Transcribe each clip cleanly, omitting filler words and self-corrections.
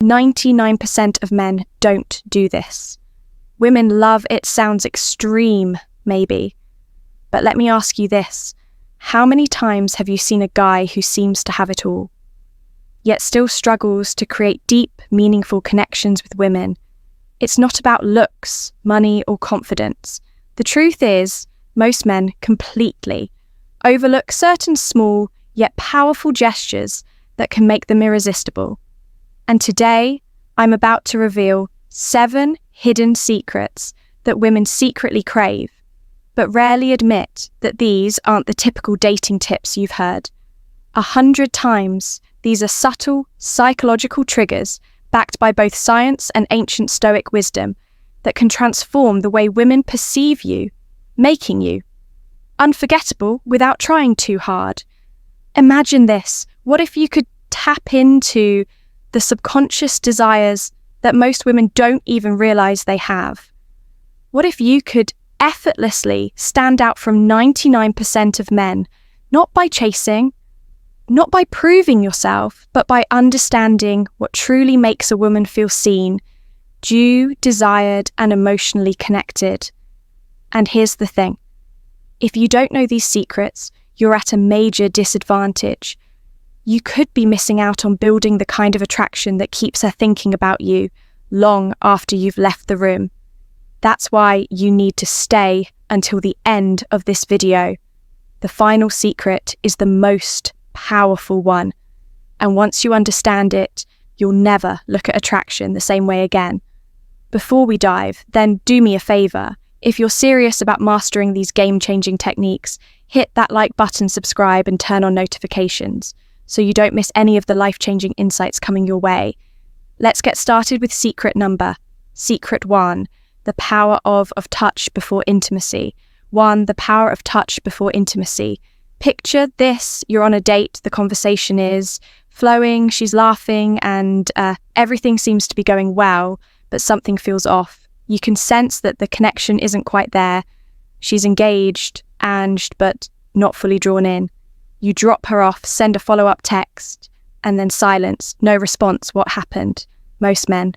99% of men don't do this. Women love it sounds extreme, maybe. But let me ask you this. How many times have you seen a guy who seems to have it all, yet still struggles to create deep, meaningful connections with women? It's not about looks, money, or confidence. The truth is, most men completely overlook certain small yet powerful gestures that can make them irresistible. And today, I'm about to reveal 7 hidden secrets that women secretly crave, but rarely admit that these aren't the typical dating tips you've heard. 100 times, these are subtle, psychological triggers backed by both science and ancient Stoic wisdom that can transform the way women perceive you, making you unforgettable without trying too hard. Imagine this. What if you could tap into the subconscious desires that most women don't even realize they have? What if you could effortlessly stand out from 99% of men, not by chasing, not by proving yourself, but by understanding what truly makes a woman feel seen, due, desired, and emotionally connected? And here's the thing. If you don't know these secrets, you're at a major disadvantage. You could be missing out on building the kind of attraction that keeps her thinking about you long after you've left the room. That's why you need to stay until the end of this video. The final secret is the most powerful one. And once you understand it, you'll never look at attraction the same way again. Before we dive, then do me a favor. If you're serious about mastering these game-changing techniques, hit that like button, subscribe, and turn on notifications so you don't miss any of the life-changing insights coming your way. Let's get started with secret 1, the power of touch before intimacy. 1, the power of touch before intimacy. Picture this, you're on a date, the conversation is flowing, she's laughing, and everything seems to be going well, but something feels off. You can sense that the connection isn't quite there. She's engaged, but not fully drawn in. You drop her off, send a follow-up text, and then silence, no response. What happened? Most men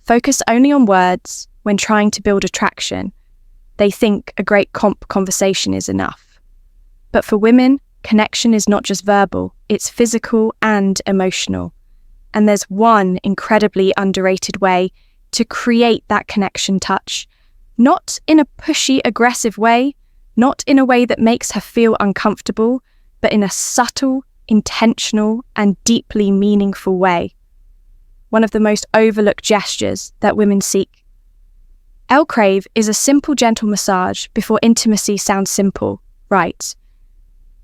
focus only on words when trying to build attraction. They think a great conversation is enough. But for women, connection is not just verbal, it's physical and emotional. And there's one incredibly underrated way to create that connection touch, not in a pushy, aggressive way, not in a way that makes her feel uncomfortable, but in a subtle, intentional, and deeply meaningful way. One of the most overlooked gestures that women seek. Crave is a simple, gentle massage before intimacy sounds simple, right?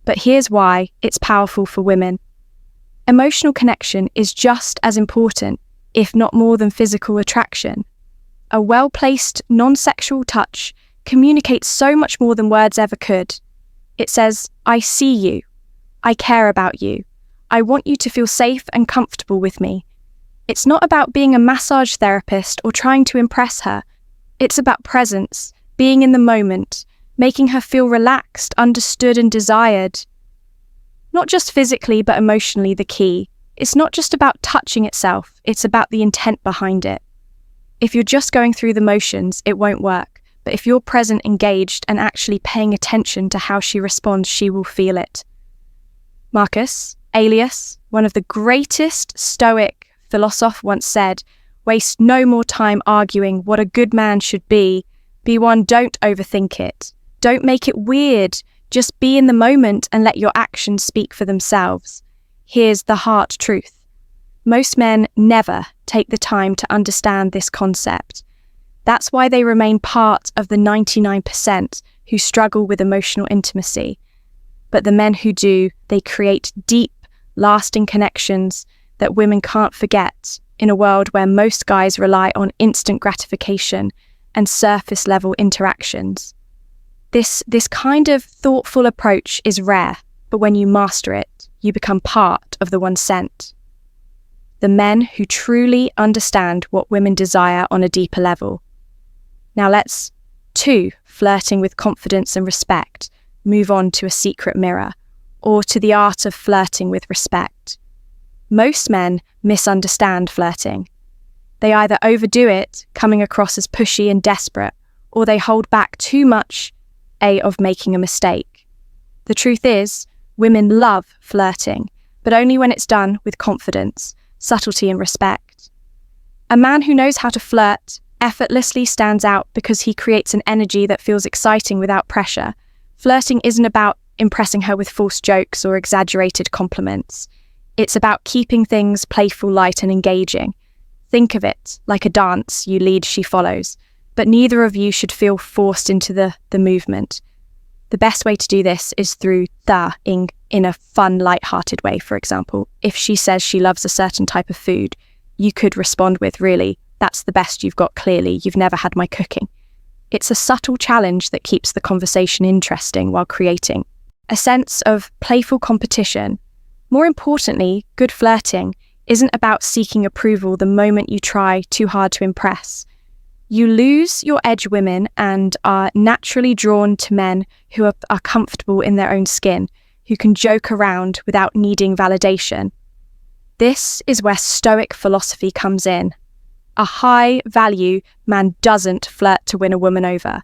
But here's why it's powerful for women. Emotional connection is just as important, if not more than physical attraction. A well-placed, non-sexual touch communicates so much more than words ever could. It says, I see you. I care about you. I want you to feel safe and comfortable with me. It's not about being a massage therapist or trying to impress her. It's about presence, being in the moment, making her feel relaxed, understood, and desired. Not just physically, but emotionally, the key. It's not just about touching itself, it's about the intent behind it. If you're just going through the motions, it won't work. But if you're present, engaged, and actually paying attention to how she responds, she will feel it. Marcus Aurelius, one of the greatest Stoic philosophers, once said, waste no more time arguing what a good man should be. Be one, don't overthink it. Don't make it weird. Just be in the moment and let your actions speak for themselves. Here's the heart truth. Most men never take the time to understand this concept. That's why they remain part of the 99% who struggle with emotional intimacy. But the men who do, they create deep, lasting connections that women can't forget in a world where most guys rely on instant gratification and surface-level interactions. This kind of thoughtful approach is rare, but when you master it, you become part of the 1%. The men who truly understand what women desire on a deeper level. Now let's 2, flirting with confidence and respect, move on to a secret mirror, or to the art of flirting with respect. Most men misunderstand flirting. They either overdo it, coming across as pushy and desperate, or they hold back too much of making a mistake. The truth is, women love flirting, but only when it's done with confidence, subtlety and respect. A man who knows how to flirt effortlessly stands out because he creates an energy that feels exciting without pressure. Flirting isn't about impressing her with false jokes or exaggerated compliments. It's about keeping things playful, light and engaging. Think of it like a dance, you lead, she follows, but neither of you should feel forced into the movement. The best way to do this is through in a fun, light-hearted way. For example, if she says she loves a certain type of food, you could respond with, really, that's the best you've got, clearly, you've never had my cooking. It's a subtle challenge that keeps the conversation interesting while creating a sense of playful competition. More importantly, good flirting isn't about seeking approval the moment you try too hard to impress. You lose your edge, women, and are naturally drawn to men who are comfortable in their own skin, who can joke around without needing validation. This is where Stoic philosophy comes in. A high-value man doesn't flirt to win a woman over.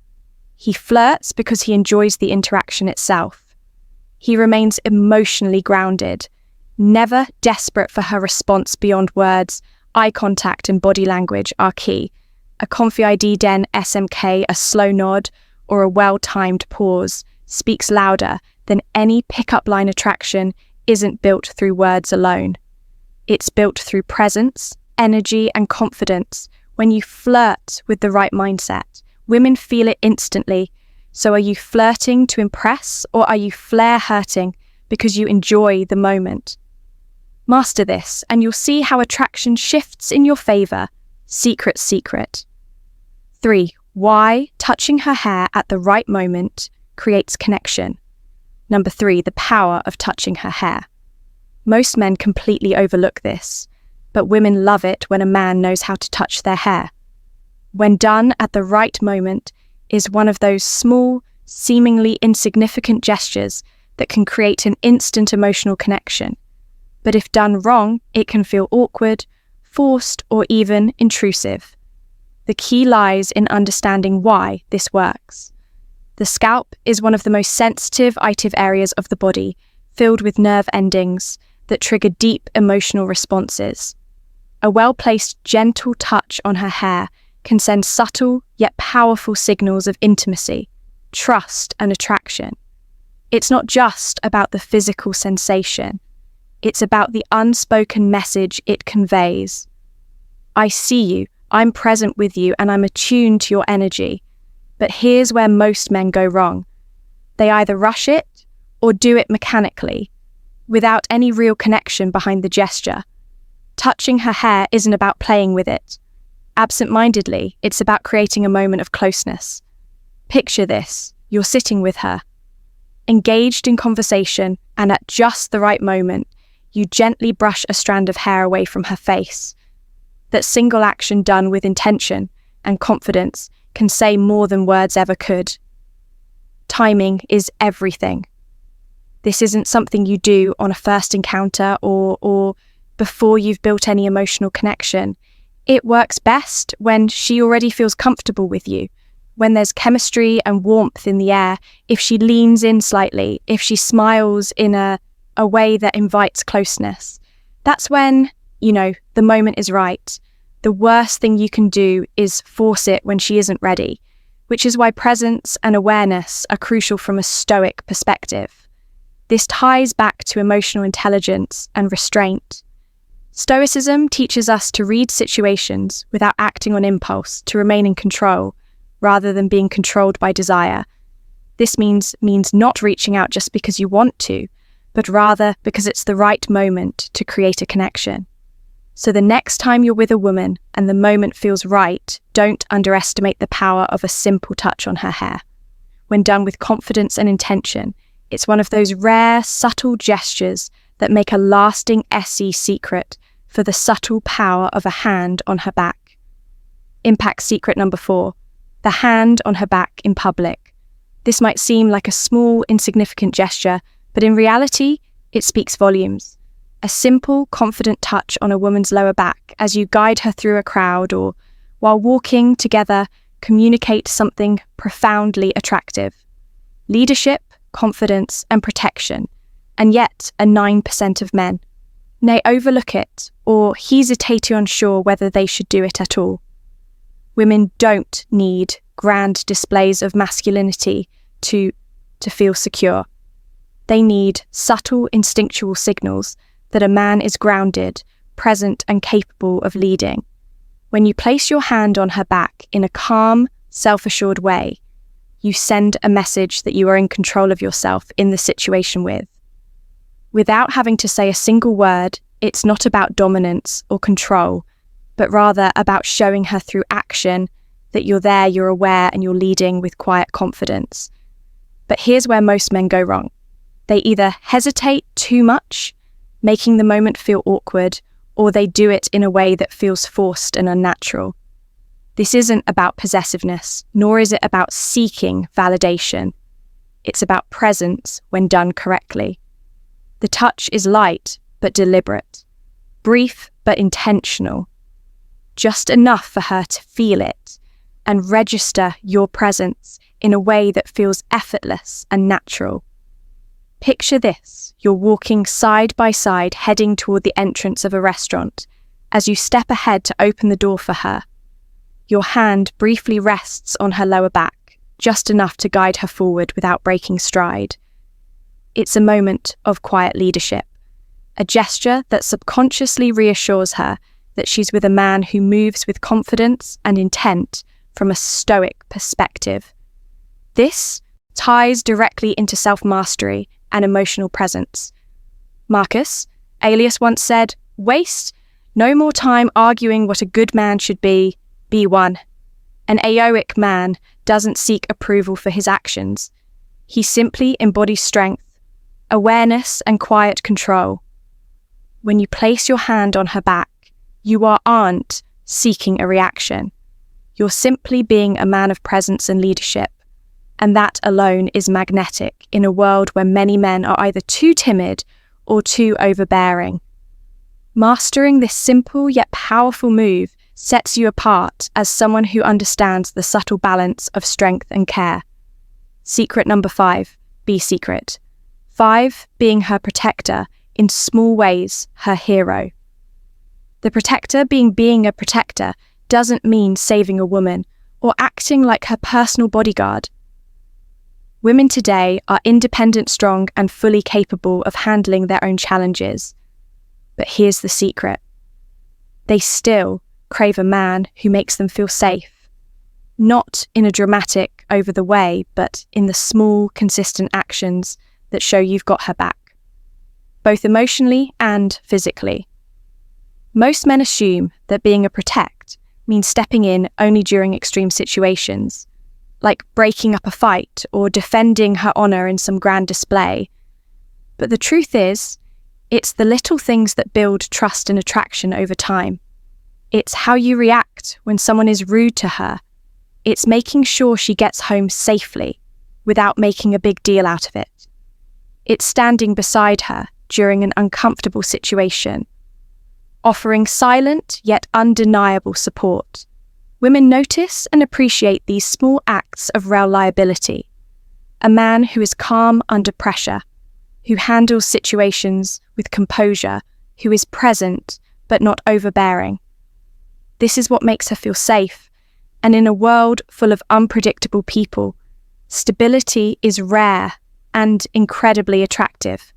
He flirts because he enjoys the interaction itself. He remains emotionally grounded, never desperate for her response beyond words. Eye contact and body language are key. A comfy ID den SMK, a slow nod, or a well-timed pause speaks louder than any pickup line attraction isn't built through words alone. It's built through presence, energy, and confidence. When you flirt with the right mindset, women feel it instantly. So are you flirting to impress, or are you flare-hurting because you enjoy the moment? Master this, and you'll see how attraction shifts in your favor. Secret. 3. Why touching her hair at the right moment creates connection. Number 3. The power of touching her hair. Most men completely overlook this, but women love it when a man knows how to touch their hair. When done at the right moment, is one of those small, seemingly insignificant gestures that can create an instant emotional connection. But if done wrong, it can feel awkward, forced, or even intrusive. The key lies in understanding why this works. The scalp is one of the most sensitive areas of the body, filled with nerve endings that trigger deep emotional responses. A well-placed, gentle touch on her hair can send subtle yet powerful signals of intimacy, trust, and attraction. It's not just about the physical sensation. It's about the unspoken message it conveys. I see you, I'm present with you, and I'm attuned to your energy. But here's where most men go wrong. They either rush it or do it mechanically, without any real connection behind the gesture. Touching her hair isn't about playing with it. Absent-mindedly, it's about creating a moment of closeness. Picture this, you're sitting with her, engaged in conversation, and at just the right moment, you gently brush a strand of hair away from her face. That single action done with intention and confidence can say more than words ever could. Timing is everything. This isn't something you do on a first encounter or before you've built any emotional connection. It works best when she already feels comfortable with you, when there's chemistry and warmth in the air, if she leans in slightly, if she smiles in a way that invites closeness. That's when, the moment is right. The worst thing you can do is force it when she isn't ready, which is why presence and awareness are crucial from a Stoic perspective. This ties back to emotional intelligence and restraint. Stoicism teaches us to read situations without acting on impulse, to remain in control, rather than being controlled by desire. This means not reaching out just because you want to, but rather because it's the right moment to create a connection. So the next time you're with a woman and the moment feels right, don't underestimate the power of a simple touch on her hair. When done with confidence and intention, it's one of those rare, subtle gestures that make a lasting secret for the subtle power of a hand on her back. Impact secret number 4, the hand on her back in public. This might seem like a small, insignificant gesture, but in reality, it speaks volumes. A simple, confident touch on a woman's lower back as you guide her through a crowd or, while walking together, communicate something profoundly attractive. Leadership, confidence, and protection, and yet a 9% of men. They overlook it or hesitate unsure whether they should do it at all. Women don't need grand displays of masculinity to feel secure. They need subtle instinctual signals that a man is grounded, present, and capable of leading. When you place your hand on her back in a calm, self-assured way, you send a message that you are in control of yourself in the situation with. Without having to say a single word, it's not about dominance or control, but rather about showing her through action that you're there, you're aware, and you're leading with quiet confidence. But here's where most men go wrong. They either hesitate too much, making the moment feel awkward, or they do it in a way that feels forced and unnatural. This isn't about possessiveness, nor is it about seeking validation. It's about presence when done correctly. The touch is light but deliberate, brief but intentional, just enough for her to feel it and register your presence in a way that feels effortless and natural. Picture this: you're walking side by side, heading toward the entrance of a restaurant. As you step ahead to open the door for her, your hand briefly rests on her lower back, just enough to guide her forward without breaking stride. It's a moment of quiet leadership, a gesture that subconsciously reassures her that she's with a man who moves with confidence and intent from a stoic perspective. This ties directly into self-mastery and emotional presence. Marcus Aurelius once said, "Waste no more time arguing what a good man should be one." An Stoic man doesn't seek approval for his actions. He simply embodies strength, awareness, and quiet control. When you place your hand on her back, you aren't seeking a reaction. You're simply being a man of presence and leadership. And that alone is magnetic in a world where many men are either too timid or too overbearing. Mastering this simple yet powerful move sets you apart as someone who understands the subtle balance of strength and care. Secret number 5, be secret. 5, being her protector, in small ways, her hero. The protector being a protector doesn't mean saving a woman or acting like her personal bodyguard. Women today are independent, strong, and fully capable of handling their own challenges. But here's the secret. They still crave a man who makes them feel safe. Not in a dramatic, over the way, but in the small, consistent actions that show you've got her back, both emotionally and physically. Most men assume that being a protect means stepping in only during extreme situations, like breaking up a fight or defending her honor in some grand display. But the truth is, it's the little things that build trust and attraction over time. It's how you react when someone is rude to her. It's making sure she gets home safely without making a big deal out of it. It's standing beside her during an uncomfortable situation, offering silent yet undeniable support. Women notice and appreciate these small acts of reliability. A man who is calm under pressure, who handles situations with composure, who is present but not overbearing. This is what makes her feel safe, and in a world full of unpredictable people, stability is rare and incredibly attractive.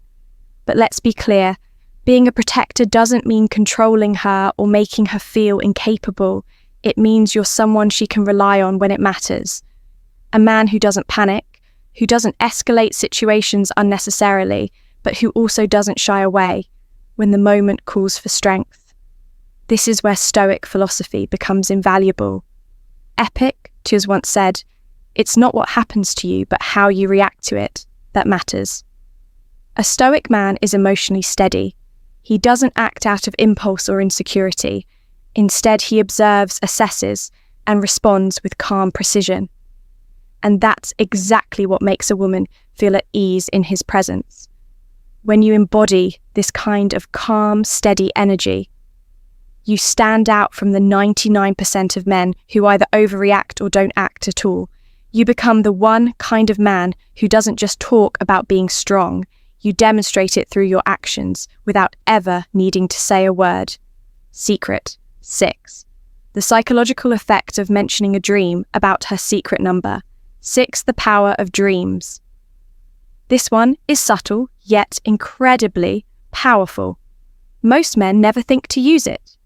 But let's be clear, being a protector doesn't mean controlling her or making her feel incapable. It means you're someone she can rely on when it matters. A man who doesn't panic, who doesn't escalate situations unnecessarily, but who also doesn't shy away when the moment calls for strength. This is where Stoic philosophy becomes invaluable. Epictetus once said, "It's not what happens to you, but how you react to it that matters." A Stoic man is emotionally steady. He doesn't act out of impulse or insecurity. Instead, he observes, assesses, and responds with calm precision. And that's exactly what makes a woman feel at ease in his presence. when you embody this kind of calm, steady energy. You stand out from the 99% of men who either overreact or don't act at all. You become the one kind of man who doesn't just talk about being strong, you demonstrate it through your actions without ever needing to say a word. Secret 6. The psychological effect of mentioning a dream about her secret number. 6. The power of dreams. This one is subtle, yet incredibly powerful. Most men never think to use it,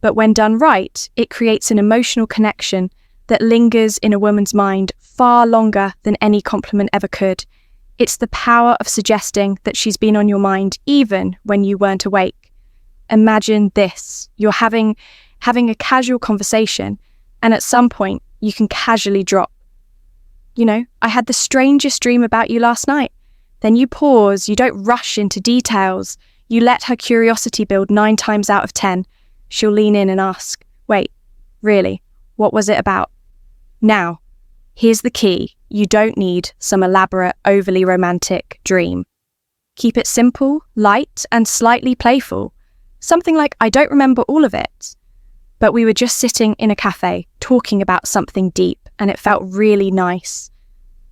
but when done right, it creates an emotional connection that lingers in a woman's mind far longer than any compliment ever could. It's the power of suggesting that she's been on your mind even when you weren't awake. Imagine this. You're having a casual conversation, and at some point, you can casually drop. I had the strangest dream about you last night. Then you pause, you don't rush into details. You let her curiosity build 9 times out of 10. She'll lean in and ask, wait, really, what was it about? Now, here's the key. You don't need some elaborate, overly romantic dream. Keep it simple, light, and slightly playful. Something like, I don't remember all of it, but we were just sitting in a cafe talking about something deep, and it felt really nice.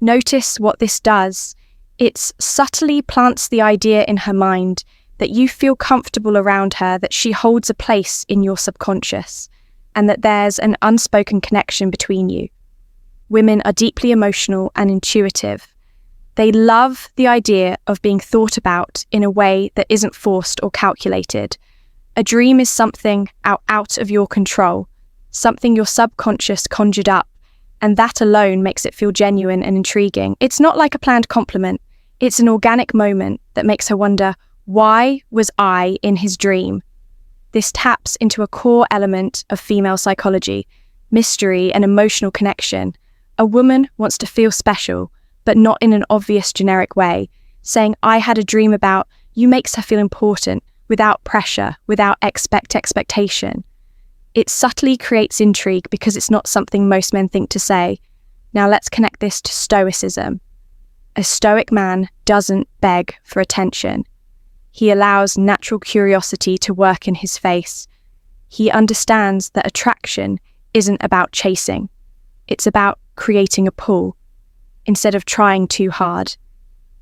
Notice what this does. It subtly plants the idea in her mind that you feel comfortable around her, that she holds a place in your subconscious, and that there's an unspoken connection between you. Women are deeply emotional and intuitive. They love the idea of being thought about in a way that isn't forced or calculated. A dream is something out of your control, something your subconscious conjured up, and that alone makes it feel genuine and intriguing. It's not like a planned compliment. It's an organic moment that makes her wonder, why was I in his dream? This taps into a core element of female psychology, mystery and emotional connection. A woman wants to feel special, but not in an obvious generic way. Saying, I had a dream about you makes her feel important, without pressure, without expectation. It subtly creates intrigue because it's not something most men think to say. Now let's connect this to Stoicism. A Stoic man doesn't beg for attention. He allows natural curiosity to work in his face. He understands that attraction isn't about chasing. It's about creating a pull. Instead of trying too hard,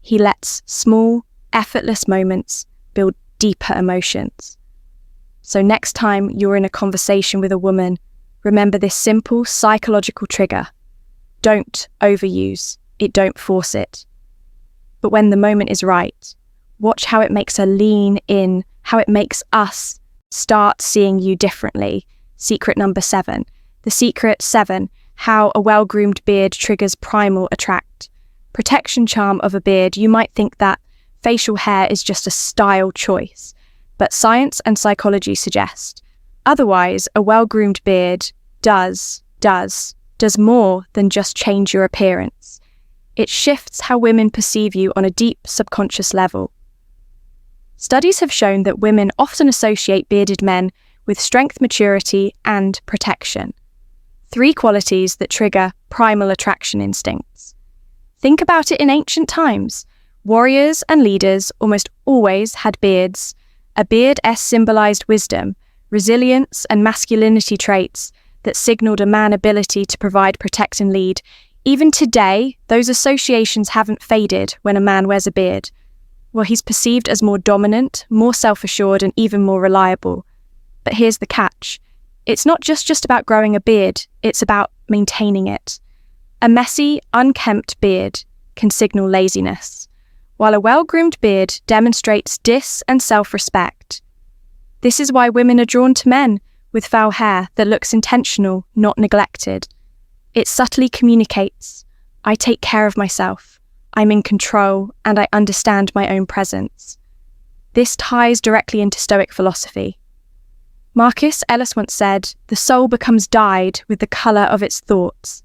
he lets small, effortless moments build deeper emotions. So next time you're in a conversation with a woman, remember this simple psychological trigger. Don't overuse it, don't force it. But when the moment is right, watch how it makes her lean in, how it makes us start seeing you differently. Secret number 7. The secret 7, how a well-groomed beard triggers primal attract. Protection charm of a beard. You might think that facial hair is just a style choice, but science and psychology suggest otherwise. A well-groomed beard does more than just change your appearance. It shifts how women perceive you on a deep subconscious level. Studies have shown that women often associate bearded men with strength, maturity, and protection. 3 qualities that trigger primal attraction instincts. Think about it in ancient times. Warriors and leaders almost always had beards. A beard symbolized wisdom, resilience, and masculinity traits that signaled a man's ability to provide, protect, and lead. Even today, those associations haven't faded when a man wears a beard. Well, he's perceived as more dominant, more self-assured, and even more reliable. But here's the catch. It's not just about growing a beard, it's about maintaining it. A messy, unkempt beard can signal laziness, while a well-groomed beard demonstrates and self-respect. This is why women are drawn to men with foul hair that looks intentional, not neglected. It subtly communicates, I take care of myself, I'm in control, and I understand my own presence. This ties directly into Stoic philosophy. Marcus Ellis once said, the soul becomes dyed with the colour of its thoughts.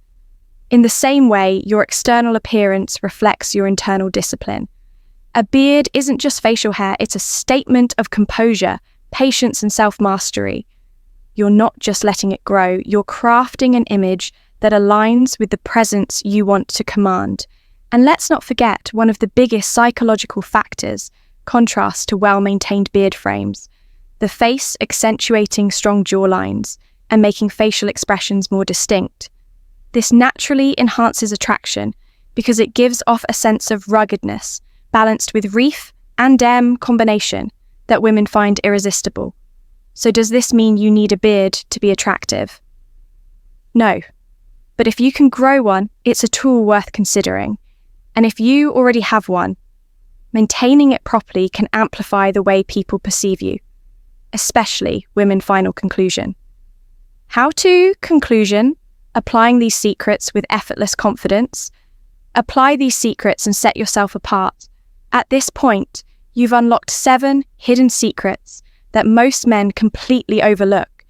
In the same way, your external appearance reflects your internal discipline. A beard isn't just facial hair, it's a statement of composure, patience, and self-mastery. You're not just letting it grow, you're crafting an image that aligns with the presence you want to command. And let's not forget one of the biggest psychological factors contrast to well-maintained beard frames, the face accentuating strong jawlines and making facial expressions more distinct. This naturally enhances attraction because it gives off a sense of ruggedness, balanced with reef and combination that women find irresistible. So does this mean you need a beard to be attractive? No. But if you can grow one, it's a tool worth considering. And if you already have one, maintaining it properly can amplify the way people perceive you, especially women. Final conclusion. How to conclusion, applying these secrets with effortless confidence. Apply these secrets and set yourself apart. At this point, you've unlocked 7 hidden secrets that most men completely overlook.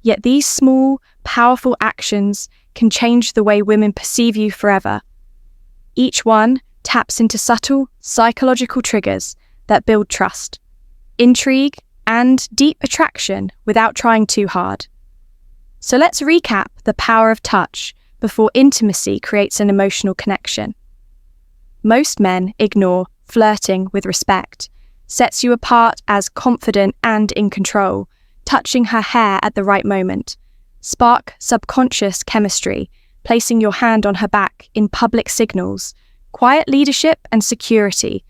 Yet these small, powerful actions can change the way women perceive you forever. Each one taps into subtle psychological triggers that build trust, intrigue, and deep attraction without trying too hard. So let's recap the power of touch before intimacy creates an emotional connection. Most men ignore flirting with respect, sets you apart as confident and in control, touching her hair at the right moment, spark subconscious chemistry, placing your hand on her back in public signals, quiet leadership and security,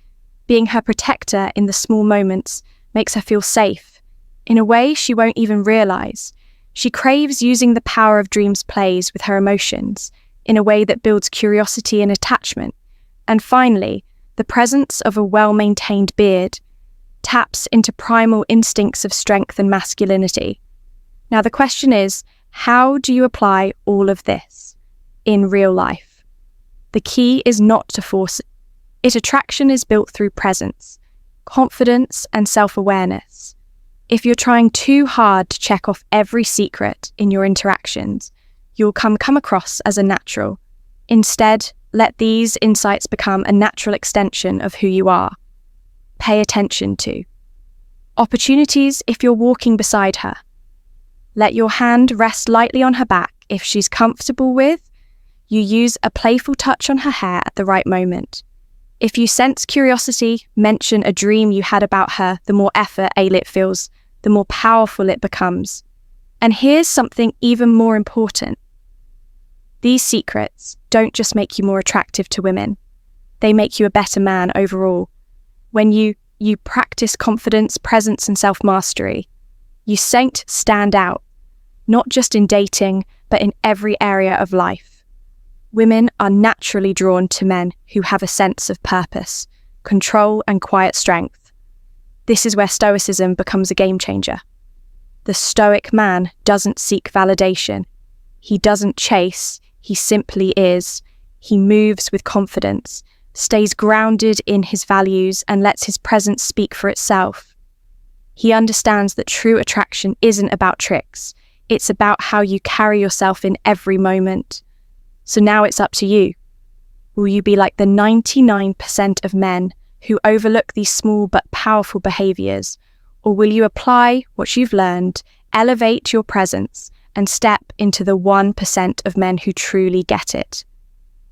being her protector in the small moments makes her feel safe, in a way she won't even realize. She craves using the power of dreams plays with her emotions in a way that builds curiosity and attachment. And finally, the presence of a well-maintained beard taps into primal instincts of strength and masculinity. Now the question is, how do you apply all of this in real life? The key is not to force it. Attraction is built through presence, confidence, and self-awareness. If you're trying too hard to check off every secret in your interactions, you'll come across as a natural. Instead, let these insights become a natural extension of who you are. Pay attention to opportunities if you're walking beside her. Let your hand rest lightly on her back if she's comfortable with. You use a playful touch on her hair at the right moment. If you sense curiosity, mention a dream you had about her. The more effort it feels, the more powerful it becomes. And here's something even more important. These secrets don't just make you more attractive to women. They make you a better man overall. When you practice confidence, presence, and self-mastery, you stand out, not just in dating, but in every area of life. Women are naturally drawn to men who have a sense of purpose, control, and quiet strength. This is where Stoicism becomes a game changer. The Stoic man doesn't seek validation. He doesn't chase, he simply is. He moves with confidence, stays grounded in his values, and lets his presence speak for itself. He understands that true attraction isn't about tricks. It's about how you carry yourself in every moment. So now it's up to you. Will you be like the 99% of men who overlook these small but powerful behaviors, or will you apply what you've learned, elevate your presence, and step into the 1% of men who truly get it?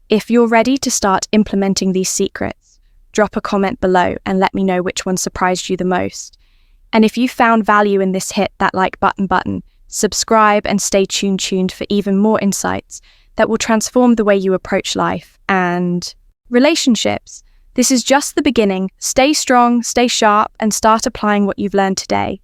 If you're ready to start implementing these secrets, drop a comment below and let me know which one surprised you the most. And if you found value in this, hit that like button, subscribe, and stay tuned for even more insights that will transform the way you approach life and relationships. This is just the beginning. Stay strong, stay sharp, and start applying what you've learned today.